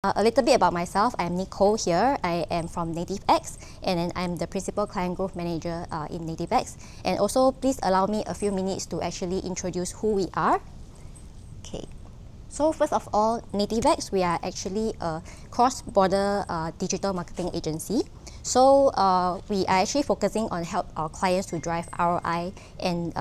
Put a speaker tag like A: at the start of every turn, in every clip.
A: A little bit about myself. I'm Nicole here. I am from Nativex, and then I'm the Principal Client Growth Manager in Nativex. And also, please allow me a few minutes to actually introduce who we are. Okay. So first of all, Nativex, we are actually a cross-border digital marketing agency. So we are actually focusing on help our clients to drive ROI and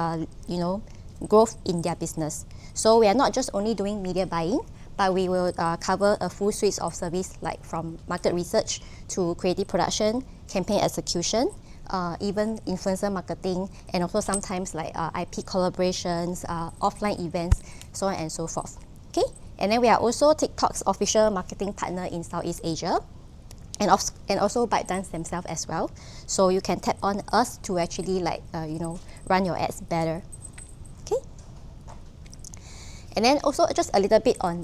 A: growth in their business. So we are not just only doing media buying, but we will cover a full suite of service like from market research to creative production, campaign execution, even influencer marketing, and also sometimes like IP collaborations, offline events, so on and so forth. Okay, and then we are also TikTok's official marketing partner in Southeast Asia, and also ByteDance themselves as well. So you can tap on us to actually run your ads better. Okay. And then also just a little bit on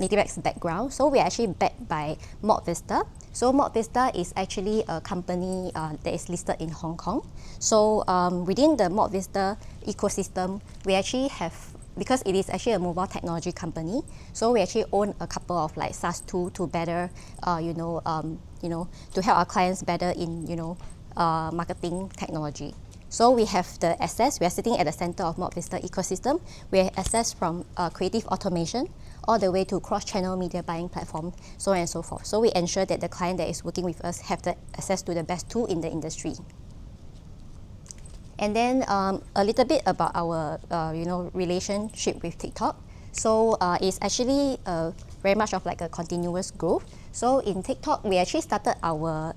A: Nativex background. So we're actually backed by Vista. So Vista is actually a company that is listed in Hong Kong. So within the Vista ecosystem, we actually have, because it is actually a mobile technology company, so we actually own a couple of like SaaS tools to better, to help our clients better in marketing technology. So we have the access. We are sitting at the center of Vista ecosystem. We have access from creative automation all the way to cross-channel media buying platform, so on and so forth. So we ensure that the client that is working with us have the access to the best tool in the industry. And then a little bit about our relationship with TikTok. So it's actually very much of like a continuous growth. So in TikTok, we actually started our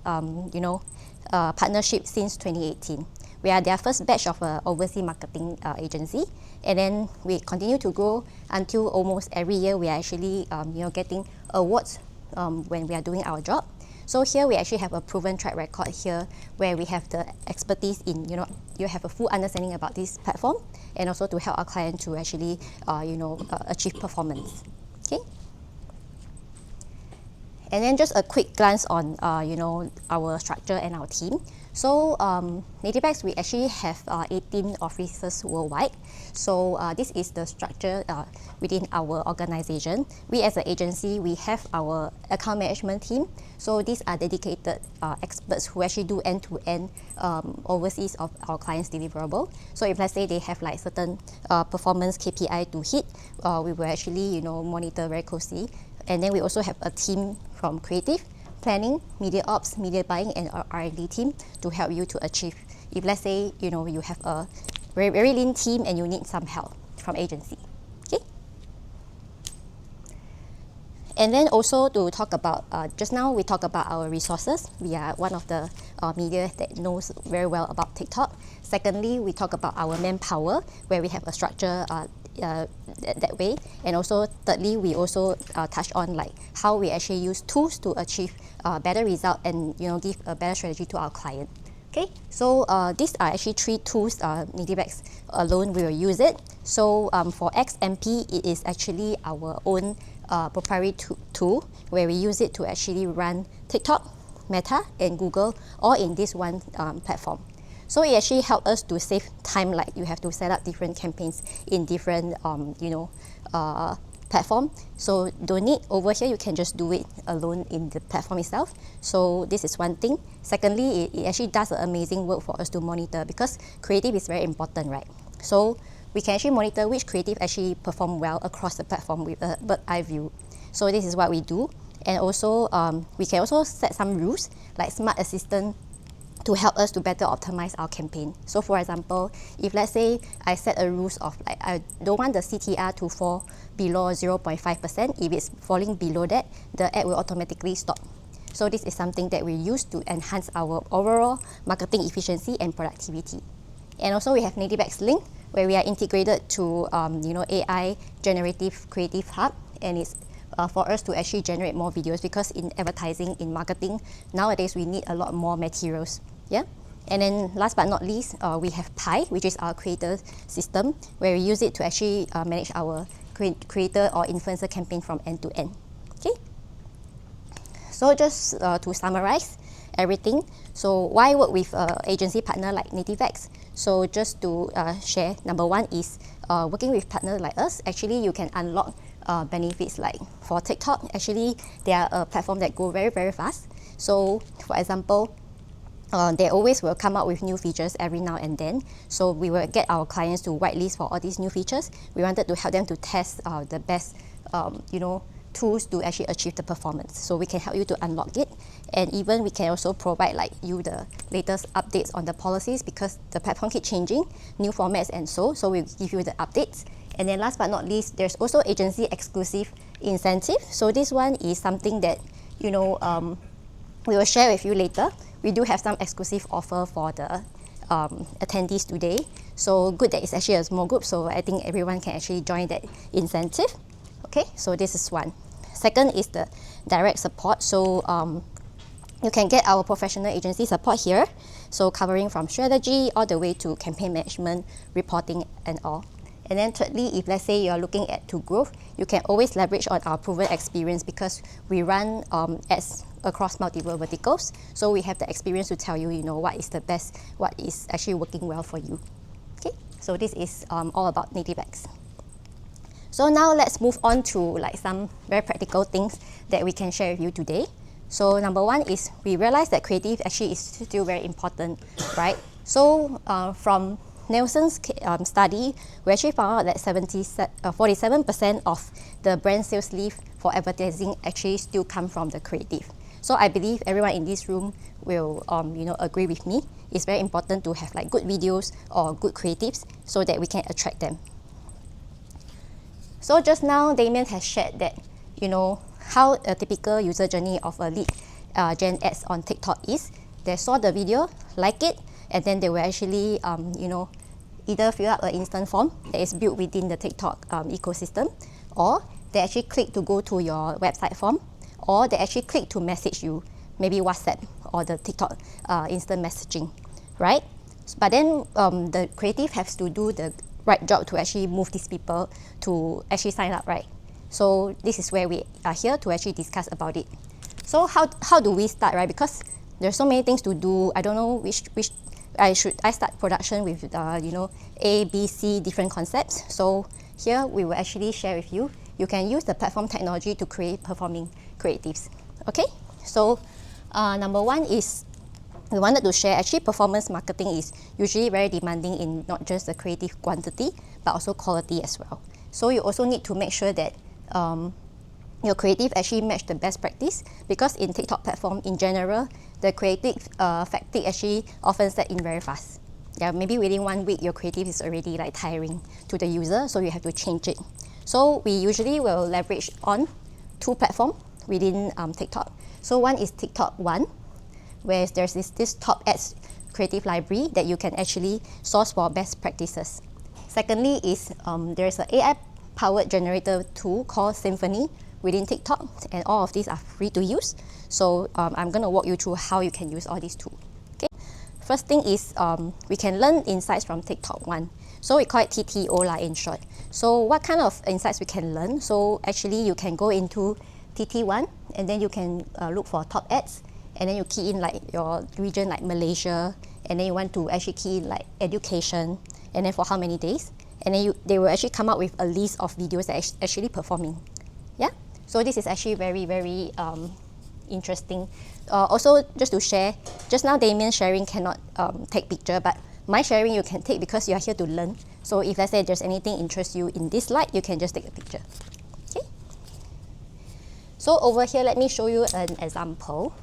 A: partnership since 2018. We are their first batch of overseas marketing agency, and then we continue to grow until almost every year we are actually getting awards when we are doing our job. So here we actually have a proven track record here where we have the expertise in, you have a full understanding about this platform, and also to help our client to actually, achieve performance. Okay. And then just a quick glance on, our structure and our team. So Nativex, we actually have 18 offices worldwide. So this is the structure within our organization. We as an agency, we have our account management team. So these are dedicated experts who actually do end-to-end overseas of our clients' deliverable. So if let's say they have like certain performance KPI to hit, we will actually monitor very closely. And then we also have a team from creative, planning, media ops, media buying, and our R&D team to help you to achieve. If let's say you have a very, very lean team and you need some help from agency. Okay. And then also to talk about, just now we talked about our resources. We are one of the media that knows very well about TikTok. Secondly, we talk about our manpower, where we have a structure that way. And also thirdly, we also touch on like how we actually use tools to achieve better result and give a better strategy to our client. Okay, so these are actually 3 tools Nativex alone we will use it. So for XMP, it is actually our own proprietary tool where we use it to actually run TikTok, Meta, and Google all in this one platform. So it actually helps us to save time, like you have to set up different campaigns in different platform. So don't need over here, you can just do it alone in the platform itself. So this is one thing. Secondly, it actually does amazing work for us to monitor, because creative is very important, right? So we can actually monitor which creative actually perform well across the platform with a bird's eye view. So this is what we do. And also we can also set some rules like smart assistant to help us to better optimize our campaign. So for example, if let's say I set a rules of like I don't want the CTR to fall below 0.5%, if it's falling below that, the ad will automatically stop. So this is something that we use to enhance our overall marketing efficiency and productivity. And also we have Nativex Link, where we are integrated to AI generative creative hub, and it's for us to actually generate more videos, because in advertising, in marketing, nowadays we need a lot more materials. Yeah. And then last but not least, we have Pi, which is our creator system, where we use it to actually manage our creator or influencer campaign from end to end. Okay. So just to summarize everything, so why work with an agency partner like Nativex? So just to share, number one is working with partners like us, actually you can unlock benefits. Like for TikTok, actually they are a platform that go very, very fast. So for example, they always will come up with new features every now and then. So we will get our clients to whitelist for all these new features. We wanted to help them to test the best, tools to actually achieve the performance. So we can help you to unlock it. And even we can also provide like you the latest updates on the policies, because the platform keep changing, new formats and so we'll give you the updates. And then last but not least, there's also agency exclusive incentive. So this one is something that, we will share with you later. We do have some exclusive offer for the attendees today. So good that it's actually a small group, so I think everyone can actually join that incentive. Okay, so this is one. Second is the direct support. So you can get our professional agency support here. So covering from strategy all the way to campaign management, reporting and all. And then thirdly, if let's say you're looking at to growth, you can always leverage on our proven experience, because we run ads across multiple verticals. So we have the experience to tell you, what is the best, what is actually working well for you. Okay, so this is all about Nativex. So now let's move on to like some very practical things that we can share with you today. So number one is we realize that creative actually is still very important, right? So from Nielsen's study, we actually found out that 47% of the brand sales lift for advertising actually still come from the creative. So I believe everyone in this room will agree with me. It's very important to have like good videos or good creatives so that we can attract them. So just now, Damien has shared that, how a typical user journey of a lead gen ads on TikTok is. They saw the video, like it, and then they will actually, either fill up an instant form that is built within the TikTok ecosystem, or they actually click to go to your website form, or they actually click to message you, maybe WhatsApp or the TikTok instant messaging, right? But then the creative has to do the right job to actually move these people to actually sign up, right? So this is where we are here to actually discuss about it. So how do we start, right? Because there's so many things to do. I don't know which I start production with A, B, C different concepts. So here we will actually share with you. You can use the platform technology to create performing creatives. Okay, so number one is we wanted to share actually performance marketing is usually very demanding in not just the creative quantity but also quality as well. So you also need to make sure that your creative actually match the best practice, because in TikTok platform in general, the creative fatigue actually often set in very fast. Yeah, maybe within 1 week your creative is already like tiring to the user, so you have to change it. So we usually will leverage on 2 platforms within TikTok. So one is TikTok One, where there's this top ads creative library that you can actually source for best practices. Secondly is there's an AI-powered generator tool called Symphony within TikTok, and all of these are free to use. So I'm going to walk you through how you can use all these tools. Okay. First thing is we can learn insights from TikTok One. So we call it TTO in short. So what kind of insights we can learn? So actually you can go into TT1 and then you can look for top ads, and then you key in like your region like Malaysia, and then you want to actually key in like education, and then for how many days, and then they will actually come up with a list of videos that are actually performing. Yeah, so this is actually very, very interesting. Also, just to share, just now Damien sharing cannot take picture, but my sharing you can take because you are here to learn. So if let's say there's anything interests you in this slide, you can just take a picture. Okay. So over here, let me show you an example.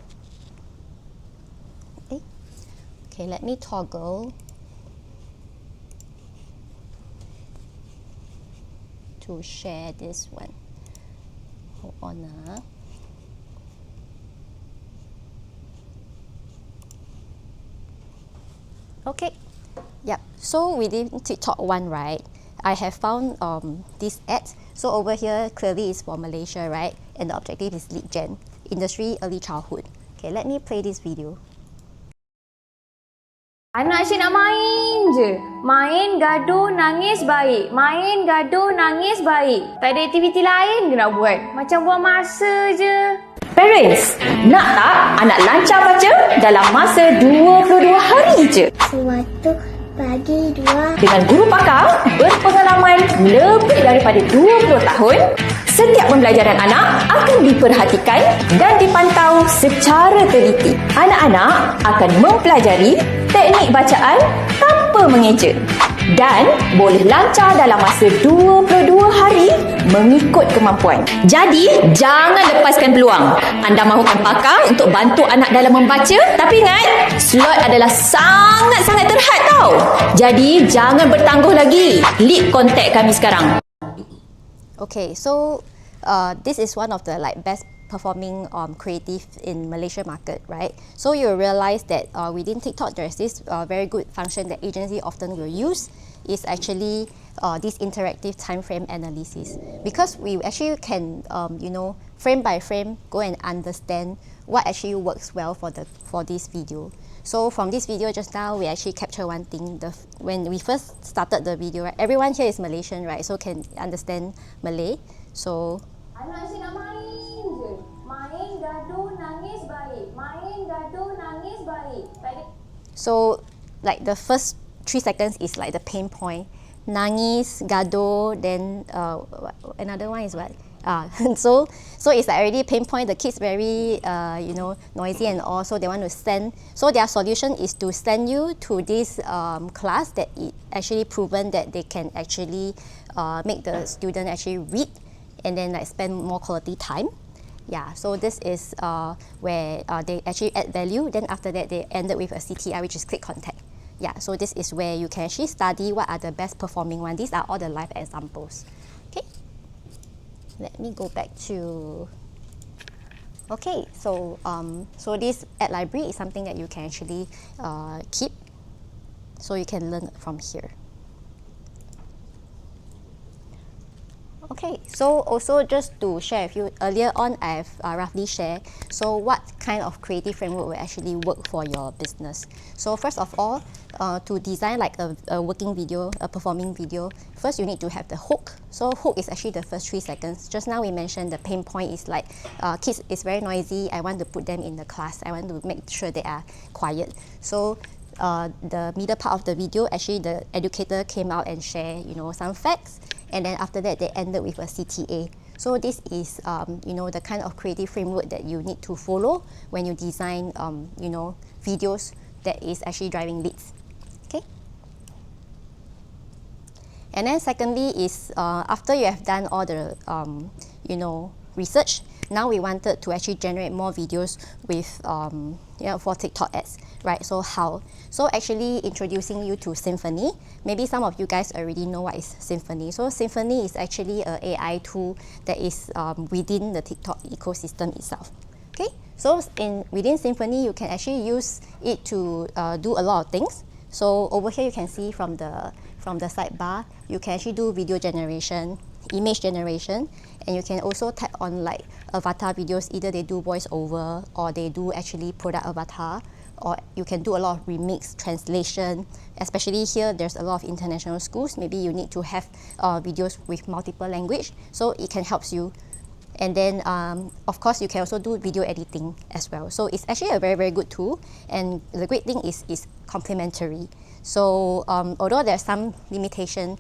A: Okay, let me toggle to share this one. Hold on. Okay, yep. So within TikTok One, right, I have found this ad. So over here, clearly it's for Malaysia, right? And the objective is lead gen, industry, early childhood. Okay, let me play this video.
B: Anak asyik nak main je. Main, gaduh, nangis, baik. Main, gaduh, nangis, baik. Tak ada aktiviti lain ke nak buat? Macam buang masa je. Parents, nak tak anak lancar baca dalam masa 22 hari je?
C: Sewaktu pagi 2.
B: Dengan guru pakar berpengalaman lebih daripada 20 tahun, Setiap pembelajaran anak akan diperhatikan dan dipantau secara teliti. Anak-anak akan mempelajari teknik bacaan tanpa mengeja dan boleh lancar dalam masa 22 hari mengikut kemampuan. Jadi, jangan lepaskan peluang. Anda mahukan pakar untuk bantu anak dalam membaca, tapi ingat, slot adalah sangat-sangat terhad tau. Jadi, jangan bertangguh lagi. Klik kontak kami sekarang.
A: Okay, so this is one of the best performing creative in Malaysia market, right? So you realize that within TikTok there's this very good function that agency often will use is actually this interactive time frame analysis, because we actually can frame by frame go and understand what actually works well for this video. So from this video just now, we actually capture one thing. When we first started the video, right, everyone here is Malaysian, right? So can understand Malay. So
B: Anak saya nak main je. Main, gaduh, nangis, baik. Main, gaduh, nangis, baik.
A: so the first 3 seconds is like the pain point. Nangis, gaduh, then another one is what? So it's like already pain point. The kids very noisy and all, so they want to send. So their solution is to send you to this class that it actually proven that they can actually make the student actually read and then spend more quality time. Yeah, so this is where they actually add value. Then after that, they ended with a CTI, which is click contact. Yeah, so this is where you can actually study what are the best performing ones. These are all the live examples. Okay, let me go back to. Okay, so this ad library is something that you can actually keep, so you can learn from here. Okay, so also just to share with you, earlier on I've roughly shared what kind of creative framework will actually work for your business. So first of all, to design a working video, a performing video, first you need to have the hook. So hook is actually the first 3 seconds. Just now we mentioned the pain point is kids is very noisy. I want to put them in the class. I want to make sure they are quiet. So the middle part of the video, actually the educator came out and share some facts, and then after that they ended with a CTA. So this is the kind of creative framework that you need to follow when you design videos that is actually driving leads. Okay. And then secondly is after you have done all the research, now we wanted to actually generate more videos with for TikTok ads, right? So how? So actually introducing you to Symphony. Maybe some of you guys already know what is Symphony. So Symphony is actually an AI tool that is within the TikTok ecosystem itself. Okay, so within Symphony, you can actually use it to do a lot of things. So over here you can see from the sidebar, you can actually do video generation, image generation, and you can also tap on avatar videos. Either they do voiceover or they do actually product avatar, or you can do a lot of remix, translation. Especially here, there's a lot of international schools. Maybe you need to have videos with multiple language, so it can help you. And then, of course, you can also do video editing as well. So it's actually a very, very good tool. And the great thing is complementary. So although there's some limitation,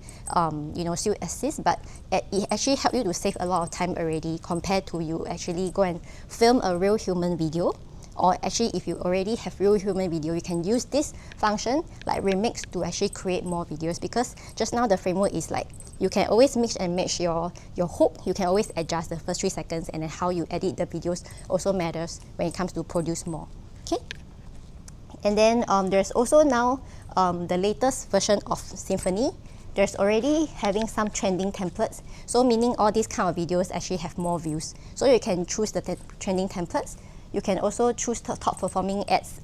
A: still assist, but it actually helps you to save a lot of time already compared to you actually go and film a real human video. Or actually, if you already have real human video, you can use this function like remix to actually create more videos, because just now the framework is you can always mix and match your hook. You can always adjust the first 3 seconds, and then how you edit the videos also matters when it comes to produce more. Okay. And then there's also now the latest version of Symphony. There's already having some trending templates. So meaning all these kind of videos actually have more views. So you can choose the trending templates. You can also choose the top performing ads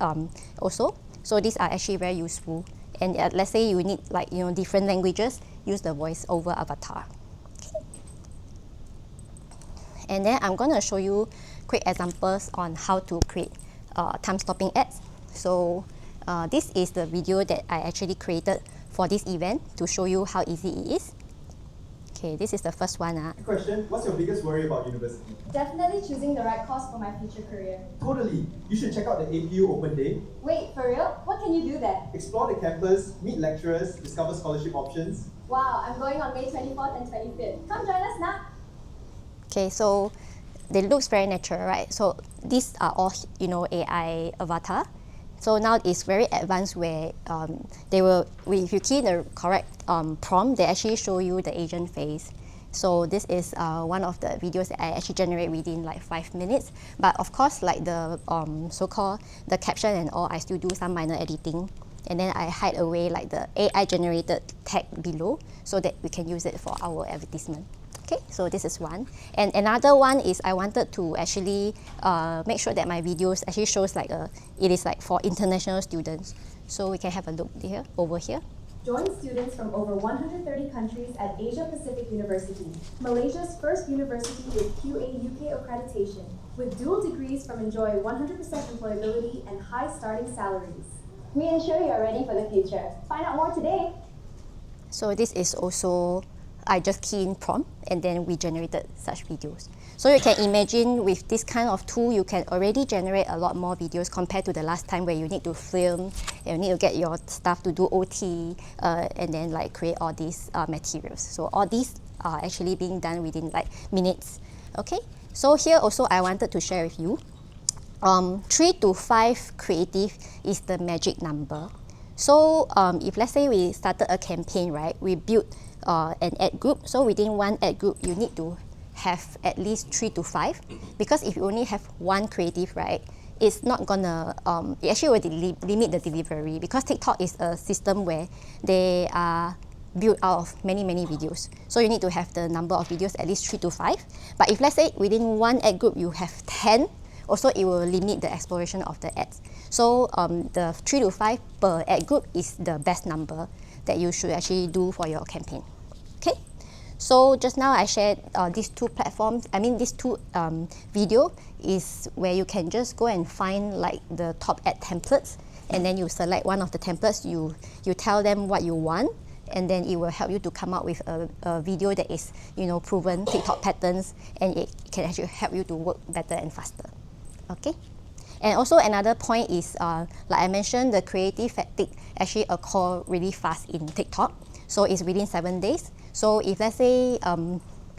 A: also. So these are actually very useful. And let's say you need different languages, use the voice over avatar. Okay. And then I'm going to show you quick examples on how to create time-stopping ads. So this is the video that I actually created for this event to show you how easy it is. Okay, this is the first one.
D: Question, what's your biggest worry about university?
E: Definitely choosing the right course for my future career.
D: Totally. You should check out the APU Open Day.
E: Wait, for real? What can you do there?
D: Explore the campus, meet lecturers, discover scholarship options.
E: Wow, I'm going on May 24th and 25th. Come join us now.
A: Okay, so they looks very natural, right? So these are all, AI avatar. So now it's very advanced where if you key in the correct prompt, they actually show you the agent face. So this is one of the videos that I actually generate within like 5 minutes. But of course, like the so-called the caption and all, I still do some minor editing. And then I hide away like the AI generated tag below so that we can use it for our advertisement. Okay, so this is one. And another one is I wanted to actually make sure that my videos actually shows like it is like for international students. So we can have a look here, over here.
E: Join students from over 130 countries at Asia Pacific University, Malaysia's first university with QA UK accreditation, with dual degrees from enjoy 100% employability and high starting salaries. We ensure you are ready for the future. Find out more today.
A: So this is also, I just key in prompt and then we generated such videos. So you can imagine with this kind of tool, you can already generate a lot more videos compared to the last time where you need to film, you need to get your staff to do OT, and then like create all these materials. So all these are actually being done within like minutes. Okay, so here also I wanted to share with you, 3 to 5 creative is the magic number. So if let's say we started a campaign, right, we built an ad group. So within one ad group, you need to have at least 3 to 5, because if you only have one creative, right, it's not gonna, it actually will limit the delivery, because TikTok is a system where they are built out of many videos. So you need to have the number of videos at least 3 to 5. But if let's say within one ad group you have 10, also it will limit the exploration of the ads. So the 3 to 5 per ad group is the best number that you should actually do for your campaign. Okay, so just now I shared these two platforms. I mean, these two video is where you can just go and find like the top ad templates, and then you select one of the templates, you tell them what you want, and then it will help you to come up with a video that is, proven TikTok patterns, and it can actually help you to work better and faster. Okay. And also another point is, like I mentioned, the creative fatigue actually occur really fast in TikTok. So it's within 7 days. So if let's say,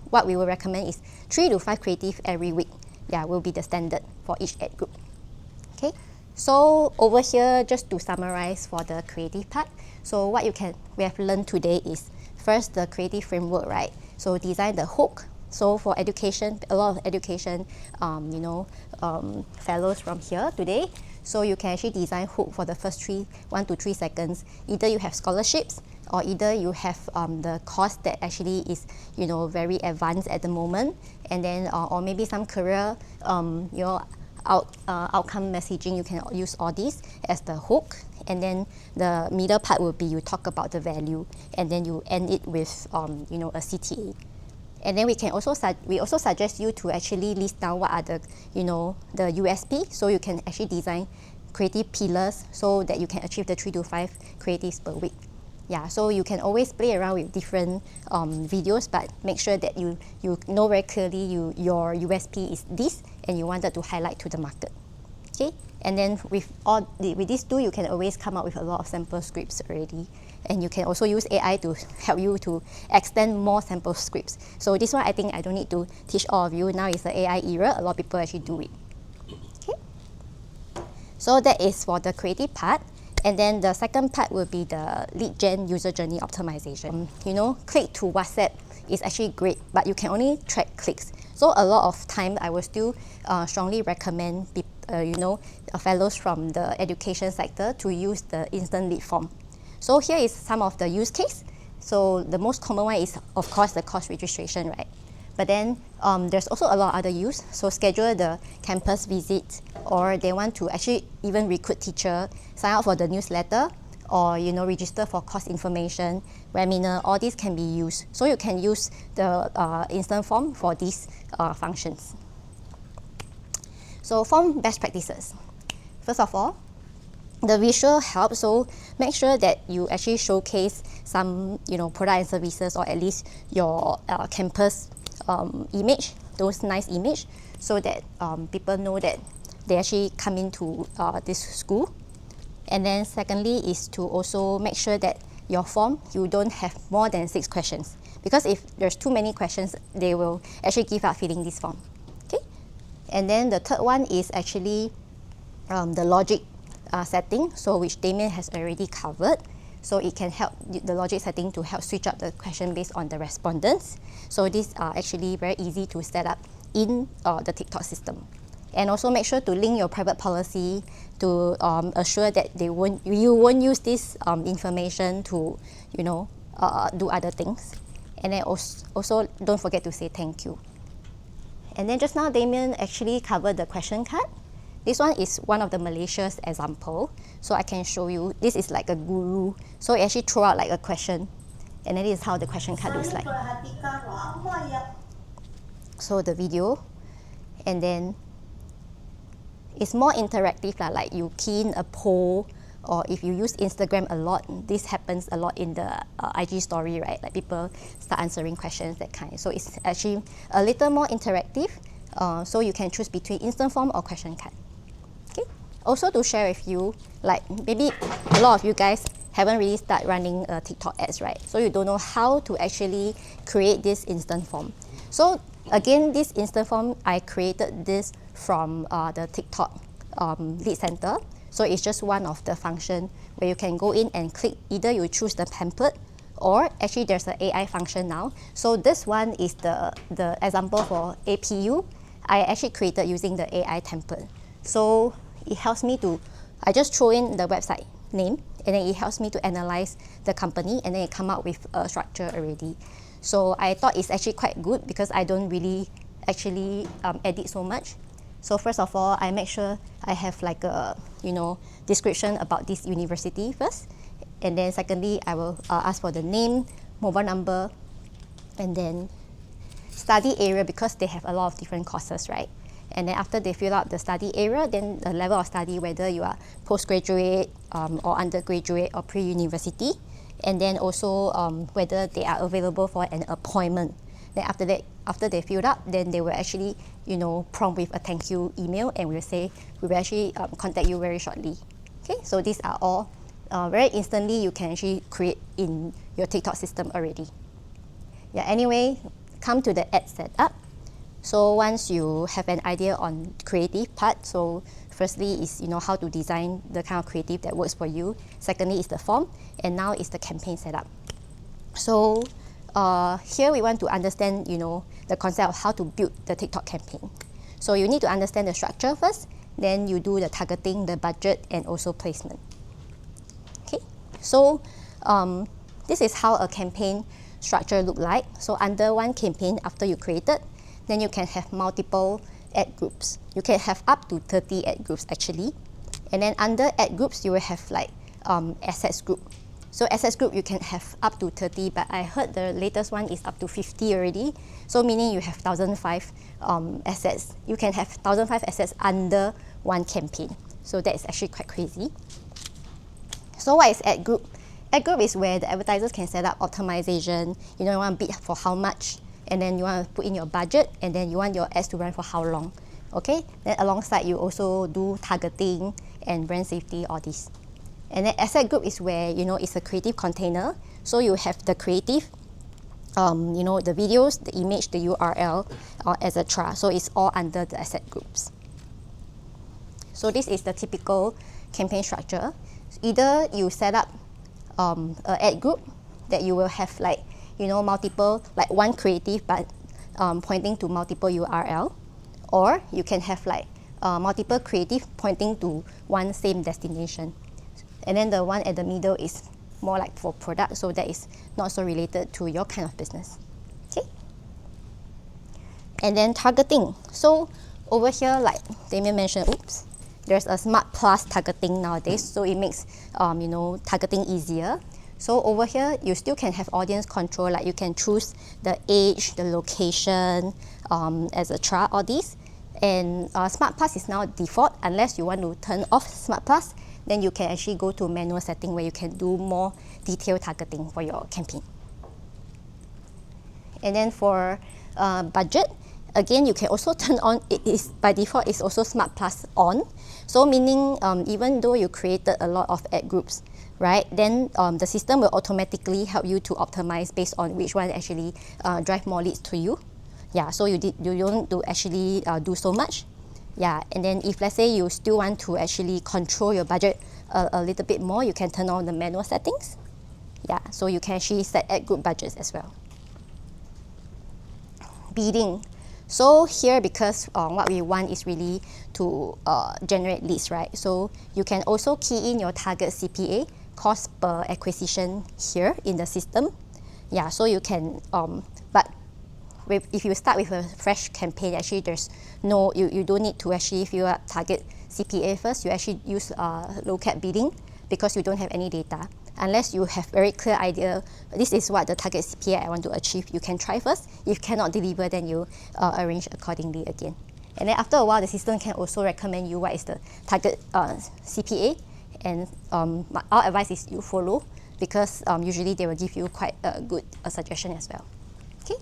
A: what we will recommend is 3 to 5 creative every week. Yeah, will be the standard for each ad group. Okay. So over here, just to summarize for the creative part. So what we have learned today is first the creative framework, right? So design the hook. So for education, a lot of education, fellows from here today. So you can actually design hook for the first 1 to 3 seconds. Either you have scholarships, or either you have the course that actually is, very advanced at the moment, and then or maybe some career, outcome messaging. You can use all these as the hook, and then the middle part will be you talk about the value, and then you end it with, a CTA. And then we also suggest you to actually list down what are the, the USP, so you can actually design creative pillars so that you can achieve the 3 to 5 creatives per week. Yeah, so you can always play around with different videos, but make sure that you know very clearly your USP is this, and you wanted to highlight to the market. Okay, and then with these two, you can always come up with a lot of sample scripts already, and you can also use AI to help you to extend more sample scripts. So this one, I think I don't need to teach all of you. Now is the AI era. A lot of people actually do it. Okay, so that is for the creative part. And then the second part will be the lead gen user journey optimization. Click to WhatsApp is actually great, but you can only track clicks. So a lot of time, I will still strongly recommend fellows from the education sector to use the instant lead form. So here is some of the use case. So the most common one is, of course, the course registration, right? But then there's also a lot of other use. So schedule the campus visit, or they want to actually even recruit teacher, sign up for the newsletter, or register for course information, webinar. All these can be used. So you can use the instant form for these functions. So form best practices. First of all, the visual helps. So make sure that you actually showcase some product and services, or at least your campus image, those nice image, so that people know that they actually come into this school. And then secondly is to also make sure that your form, you don't have more than 6 questions, because if there's too many questions, they will actually give up filling this form. Okay, and then the third one is actually the logic setting, so which Damien has already covered. So it can help the logic setting to help switch up the question based on the respondents. So these are actually very easy to set up in the TikTok system. And also make sure to link your private policy to assure that you won't use this information to, do other things. And then also don't forget to say thank you. And then just now Damien actually covered the question card. This one is one of the Malaysia's example. So I can show you. This is like a guru. So it actually throw out like a question. And then this is how the question card looks like. So the video. And then it's more interactive, like you key in a poll, or if you use Instagram a lot, this happens a lot in the IG story, right? Like people start answering questions, that kind. So it's actually a little more interactive. So you can choose between instant form or question card. Okay. Also to share with you, like maybe a lot of you guys haven't really started running TikTok ads, right? So you don't know how to actually create this instant form. So again, this instant form, I created this from the TikTok lead center. So it's just one of the function where you can go in and click, either you choose the template, or actually there's an AI function now. So this one is the example for APU. I actually created using the AI template. So it helps me to, I just throw in the website name, and then it helps me to analyze the company, and then it come out with a structure already. So I thought it's actually quite good because I don't really actually edit so much. So first of all, I make sure I have like a description about this university first, and then secondly, I will ask for the name, mobile number, and then study area, because they have a lot of different courses, right? And then after they fill out the study area, then the level of study, whether you are postgraduate or undergraduate or pre-university, and then also whether they are available for an appointment. Then after that, after they filled up, then they will actually, prompt with a thank you email, and we will actually contact you very shortly. Okay, so these are all very instantly you can actually create in your TikTok system already. Yeah. Anyway, come to the ad setup. So once you have an idea on creative part, so firstly is how to design the kind of creative that works for you. Secondly is the form, and now is the campaign setup. So here we want to understand the concept of how to build the TikTok campaign. So you need to understand the structure first, then you do the targeting, the budget, and also placement. Okay, so this is how a campaign structure look like. So under one campaign, after you created, then you can have multiple ad groups. You can have up to 30 ad groups actually. And then under ad groups, you will have like assets group. So assets group, you can have up to 30, but I heard the latest one is up to 50 already. So meaning you have 1,005 assets. You can have 1,005 assets under one campaign. So that is actually quite crazy. So what is ad group? Ad group is where the advertisers can set up optimization. You want to bid for how much, and then you want to put in your budget, and then you want your ads to run for how long. Okay, then alongside you also do targeting and brand safety, all this. And then asset group is where it's a creative container. So you have the creative, the videos, the image, the URL, etc. So it's all under the asset groups. So this is the typical campaign structure. Either you set up an ad group that you will have like multiple, like one creative but pointing to multiple URL, or you can have like multiple creative pointing to one same destination. And then the one at the middle is more like for product, so that is not so related to your kind of business. Okay. And then targeting. So over here, like Damien mentioned, there's a Smart Plus targeting nowadays, so it makes targeting easier. So over here, you still can have audience control, like you can choose the age, the location, etc. all these. And Smart Plus is now default. Unless you want to turn off Smart Plus, then you can actually go to manual setting where you can do more detailed targeting for your campaign. And then for budget, again, you can also turn on, it is by default, it's also Smart Plus on. So meaning even though you created a lot of ad groups, right, then the system will automatically help you to optimize based on which one actually drive more leads to you. Yeah, so you don't need to actually do so much. Yeah, and then if let's say you still want to actually control your budget a little bit more, you can turn on the manual settings. Yeah, so you can actually set at group budgets as well. Bidding. So here, because what we want is really to generate leads, right? So you can also key in your target CPA, cost per acquisition, here in the system. Yeah, so you can, but if you start with a fresh campaign, actually there's no, you don't need to actually fill up target CPA first. You actually use low cap bidding because you don't have any data. Unless you have very clear idea, this is what the target CPA I want to achieve, you can try first. If cannot deliver, then you arrange accordingly again. And then after a while, the system can also recommend you what is the target CPA. And our advice is you follow, because usually they will give you quite a good suggestion as well. Okay.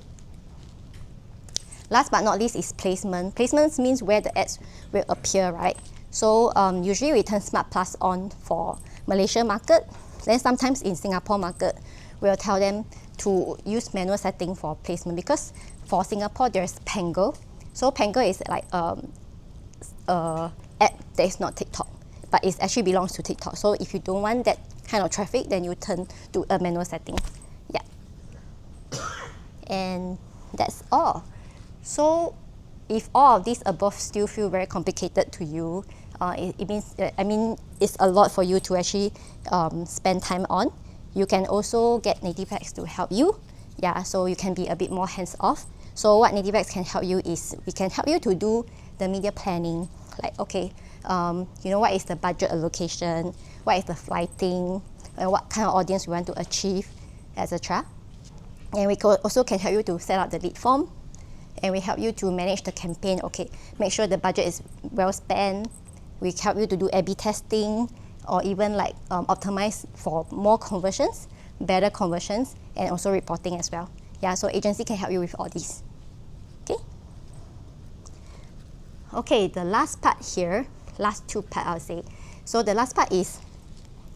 A: Last but not least is placement. Placements means where the ads will appear, right? So usually we turn Smart Plus on for Malaysia market. Then sometimes in Singapore market, we'll tell them to use manual setting for placement, because for Singapore there's Pango. So Pango is like app that is not TikTok, but it actually belongs to TikTok. So if you don't want that kind of traffic, then you turn to a manual setting. Yeah. And that's all. So if all of these above still feel very complicated to you, it means, it's a lot for you to actually spend time on. You can also get Nativex to help you. Yeah, so you can be a bit more hands-off. So what Nativex can help you is, we can help you to do the media planning. Like, okay, what is the budget allocation? What is the flighting? And what kind of audience we want to achieve, etc. And we also can help you to set up the lead form. And we help you to manage the campaign. Okay, make sure the budget is well spent. We help you to do A/B testing, or even like optimize for more conversions, better conversions, and also reporting as well. Yeah, so agency can help you with all these. Okay. Okay, the last part here, last two parts I'll say. So the last part is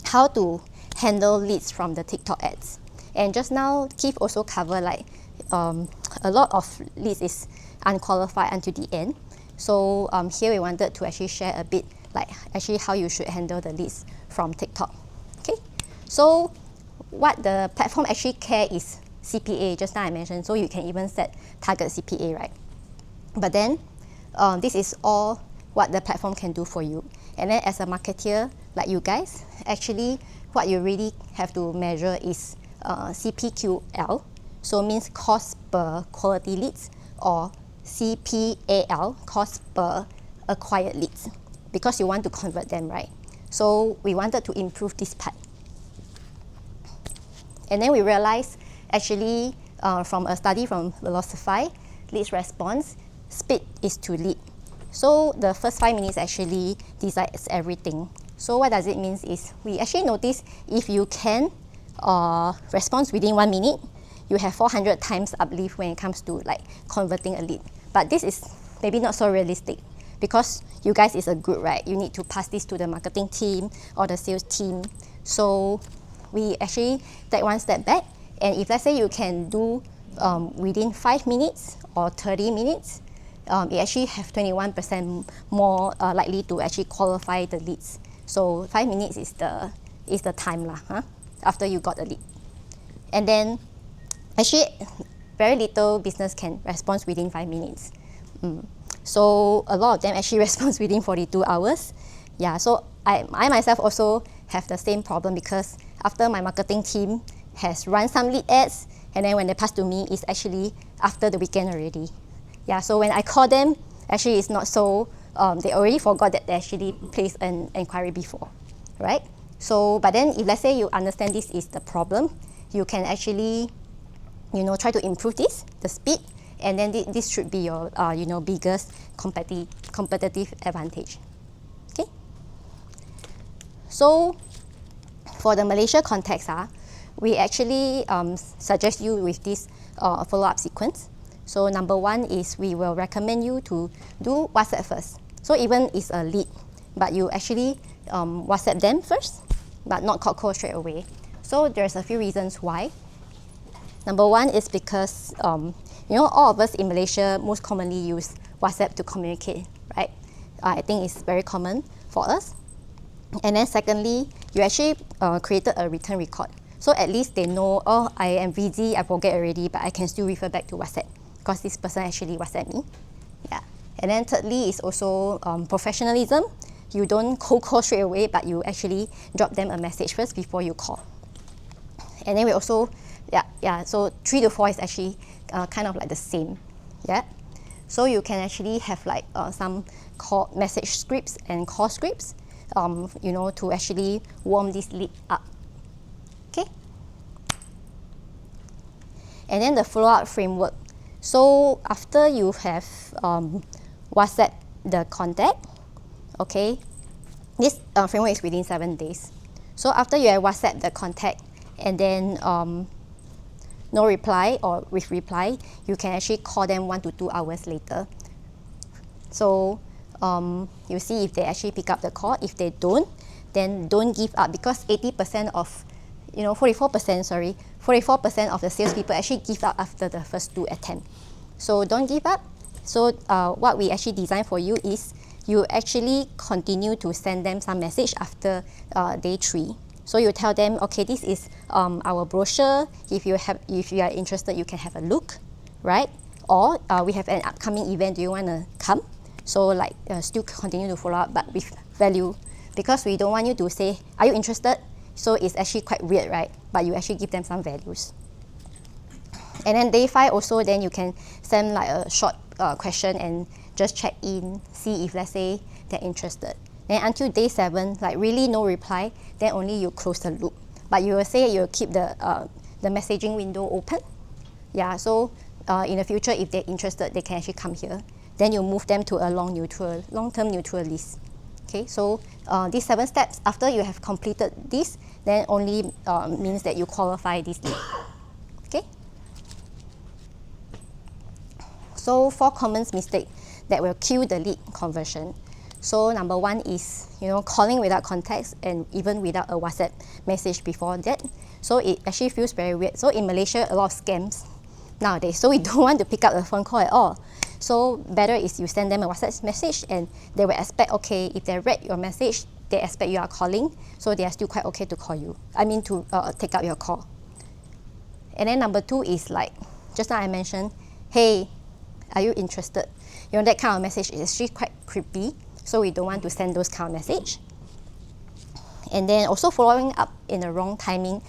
A: how to handle leads from the TikTok ads. And just now, Keith also covered like a lot of leads is unqualified until the end. So here we wanted to actually share a bit like actually how you should handle the leads from TikTok. Okay, so what the platform actually care is CPA, just now I mentioned, so you can even set target CPA, right? But then this is all what the platform can do for you. And then as a marketeer like you guys, actually what you really have to measure is CPQL, so means cost per quality leads, or CPAL, cost per acquired leads, because you want to convert them, right? So we wanted to improve this part. And then we realized, actually, from a study from Velocify, leads response, speed is to lead. So the first 5 minutes actually decides everything. So what does it mean is, we actually notice if you can respond within 1 minute, you have 400 times uplift when it comes to like converting a lead. But this is maybe not so realistic, because you guys is a group, right? You need to pass this to the marketing team or the sales team. So we actually take one step back, and if let's say you can do within 5 minutes or 30 minutes, it actually have 21% more likely to actually qualify the leads. So 5 minutes is the time lah, after you got the lead. And then actually very little business can respond within 5 minutes. So a lot of them actually respond within 42 hours. Yeah, so I myself also have the same problem, because after my marketing team has run some lead ads, and then when they pass to me, it's actually after the weekend already. Yeah, so when I call them, actually it's not so, they already forgot that they actually placed an inquiry before, right? So, but then if let's say you understand this is the problem, you can actually, try to improve this, the speed, and then this should be your, biggest competitive advantage. Okay. So, for the Malaysia context, we actually suggest you with this follow-up sequence. So number 1 is, we will recommend you to do WhatsApp first. So even it's a lead, but you actually WhatsApp them first. but not call straight away. So there's a few reasons why. Number one is because all of us in Malaysia most commonly use WhatsApp to communicate, right? I think it's very common for us. And then secondly, you actually created a written record. So at least they know, oh, I am busy, I forget already, but I can still refer back to WhatsApp because this person actually WhatsApp me. Yeah. And then thirdly is also professionalism. You don't cold call straight away, but you actually drop them a message first before you call. And then we also, so 3 to 4 is actually kind of like the same. Yeah. So you can actually have like some call message scripts and call scripts, to actually warm this lead up. Okay. And then the follow-up framework. So after you have WhatsApp the contact, okay, this framework is within 7 days. So after you have WhatsApp the contact and then no reply or with reply, you can actually call them 1 to 2 hours later. So you see if they actually pick up the call. If they don't, then don't give up, because 44% of the salespeople actually give up after the first 2 attempts. So don't give up. So what we actually design for you is you actually continue to send them some message after day 3. So you tell them, okay, this is our brochure. If you are interested, you can have a look, right? Or we have an upcoming event. Do you want to come? So still continue to follow up, but with value, because we don't want you to say, are you interested? So it's actually quite weird, right? But you actually give them some values. And then day 5 also, then you can send like a short question and just check in, see if let's say they're interested. Then until day 7, like really no reply, then only you close the loop. But you will say you'll keep the messaging window open. Yeah, so in the future, if they're interested, they can actually come here. Then you move them to a long-term neutral list. Okay, so these 7 steps, after you have completed this, then only means that you qualify this lead. Okay. So 4 common mistakes that will kill the lead conversion. So number 1 is calling without context and even without a WhatsApp message before that. So it actually feels very weird. So in Malaysia, a lot of scams nowadays. So we don't want to pick up the phone call at all. So better is you send them a WhatsApp message and they will expect, okay, if they read your message, they expect you are calling. So they are still quite okay to call you. To take up your call. And then number 2 is like, just now I mentioned, hey, are you interested? That kind of message is actually quite creepy. So we don't want to send those kind of message. And then also following up in the wrong timing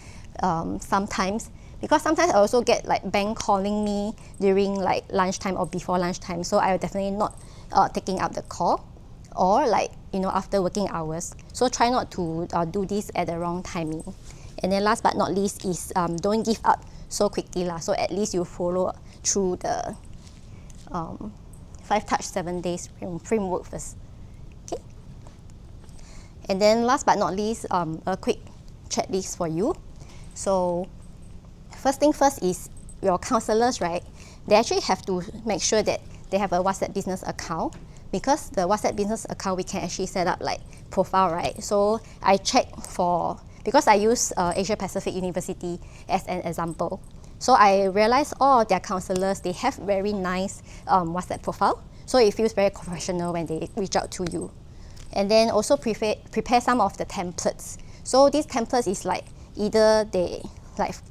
A: sometimes, because sometimes I also get like bank calling me during like lunchtime or before lunchtime. So I will definitely not taking up the call, or after working hours. So try not to do this at the wrong timing. And then last but not least is don't give up so quickly lah. So at least you follow through the 5 touch 7 days framework first. Okay. And then last but not least, a quick checklist for you. So first thing first is your counselors, right? They actually have to make sure that they have a WhatsApp business account, because the WhatsApp business account we can actually set up like profile, right? So I check because I use Asia Pacific University as an example. So I realized all of their counselors, they have very nice WhatsApp profile. So it feels very professional when they reach out to you. And then also prepare some of the templates. So these templates is like either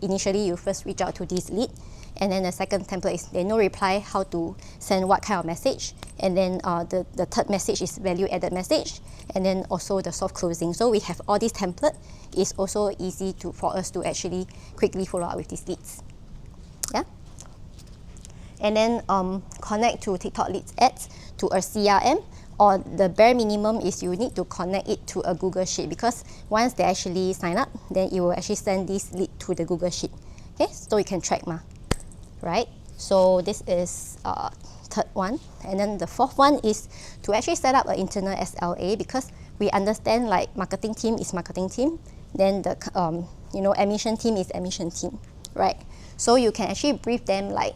A: initially you first reach out to this lead, and then the second template is they no reply, how to send what kind of message, and then the third message is value added message, and then also the soft closing. So we have all these templates. It's also easy for us to actually quickly follow up with these leads. Yeah. And then connect to TikTok leads ads to a CRM, or the bare minimum is you need to connect it to a Google Sheet, because once they actually sign up, then it will actually send this lead to the Google Sheet. Okay, so you can track right? So this is third one. And then the fourth one is to actually set up an internal SLA, because we understand like marketing team is marketing team, then the admission team is admission team, right? So you can actually brief them like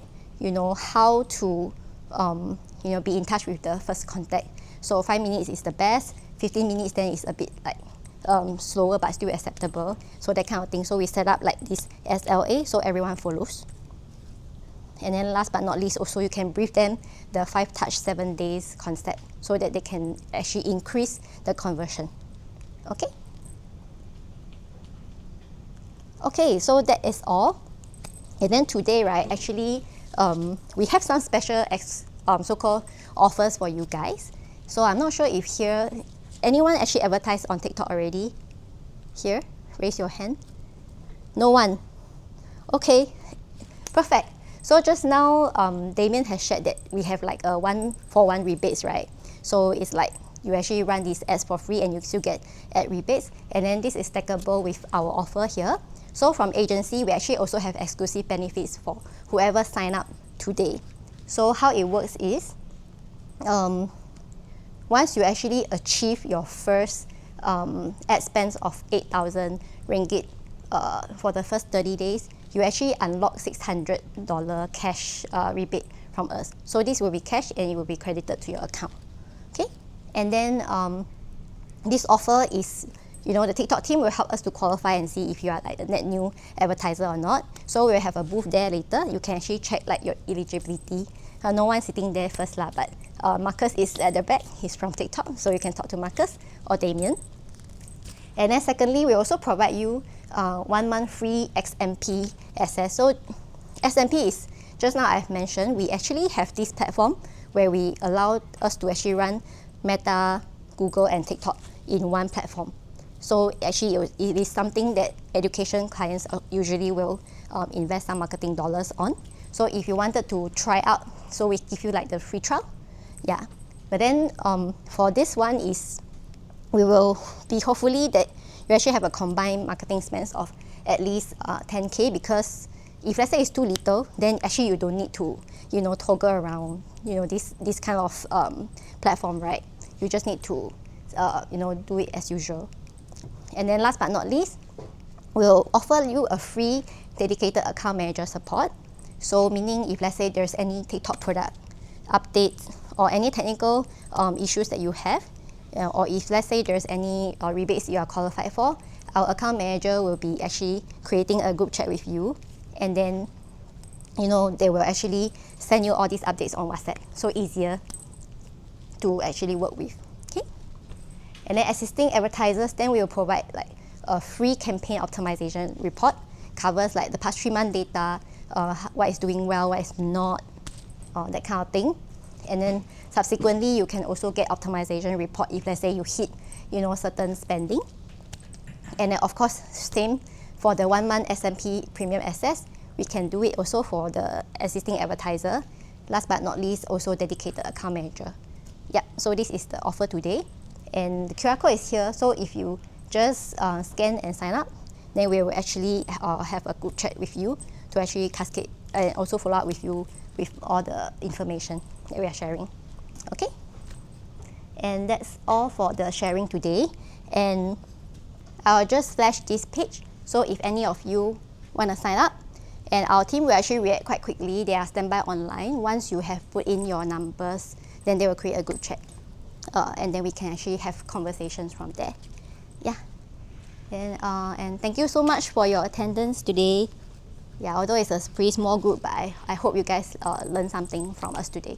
A: how to be in touch with the first contact. So 5 minutes is the best, 15 minutes then is a bit like slower but still acceptable, so that kind of thing. So we set up like this SLA so everyone follows. And then last but not least, also you can brief them the 5 touch 7 days concept so that they can actually increase the conversion. Okay? Okay, so that is all. And then today, right, actually, we have some special so-called offers for you guys. So I'm not sure if here, anyone actually advertised on TikTok already? Here, raise your hand. No one. Okay, perfect. So just now, Damien has shared that we have like a 1-for-1 rebates, right? So it's like you actually run these ads for free and you still get ad rebates. And then this is stackable with our offer here. So from agency, we actually also have exclusive benefits for whoever sign up today. So how it works is, once you actually achieve your first ad spend of 8,000 ringgit for the first 30 days, you actually unlock $600 cash rebate from us. So this will be cash and it will be credited to your account. Okay, and then this offer is, you know, the TikTok team will help us to qualify and see if you are like a net new advertiser or not. So we'll have a booth there later. You can actually check like your eligibility. No one's sitting there first lah, but Marcus is at the back. He's from TikTok, so you can talk to Marcus or Damien. And then secondly, we also provide you 1 month free XMP access. So XMP is, just now I've mentioned, we actually have this platform where we allow us to actually run Meta, Google and TikTok in one platform. So actually it is something that education clients usually will invest some marketing dollars on. So if you wanted to try out, so we give you like the free trial. Yeah. But then for this one is, we will be hopefully that you actually have a combined marketing expense of at least 10K, because if let's say it's too little, then actually you don't need to, you know, toggle around, you know, this kind of platform, right? You just need to, you know, do it as usual. And then last but not least, we'll offer you a free dedicated account manager support. So meaning if let's say there's any TikTok product updates or any technical issues that you have, or if let's say there's any rebates you are qualified for, our account manager will be actually creating a group chat with you, and then, you know, they will actually send you all these updates on WhatsApp. So easier to actually work with. Okay. And then assisting advertisers, then we will provide like a free campaign optimization report, covers like the past 3 month data, what is doing well, what is not, that kind of thing. And then subsequently, you can also get optimization report if let's say you hit, you know, certain spending. And then of course, same for the 1 month SMP premium access, we can do it also for the existing advertiser. Last but not least, also dedicated account manager. Yeah, so this is the offer today. And the QR code is here, so if you just scan and sign up, then we will actually have a group chat with you to actually cascade and also follow up with you with all the information that we are sharing. Okay? And that's all for the sharing today. And I'll just flash this page, so if any of you want to sign up, and our team will actually react quite quickly. They are standby online. Once you have put in your numbers, then they will create a group chat. And then we can actually have conversations from there. Yeah. And thank you so much for your attendance today. Yeah, although it's a pretty small group, but I hope you guys learned something from us today.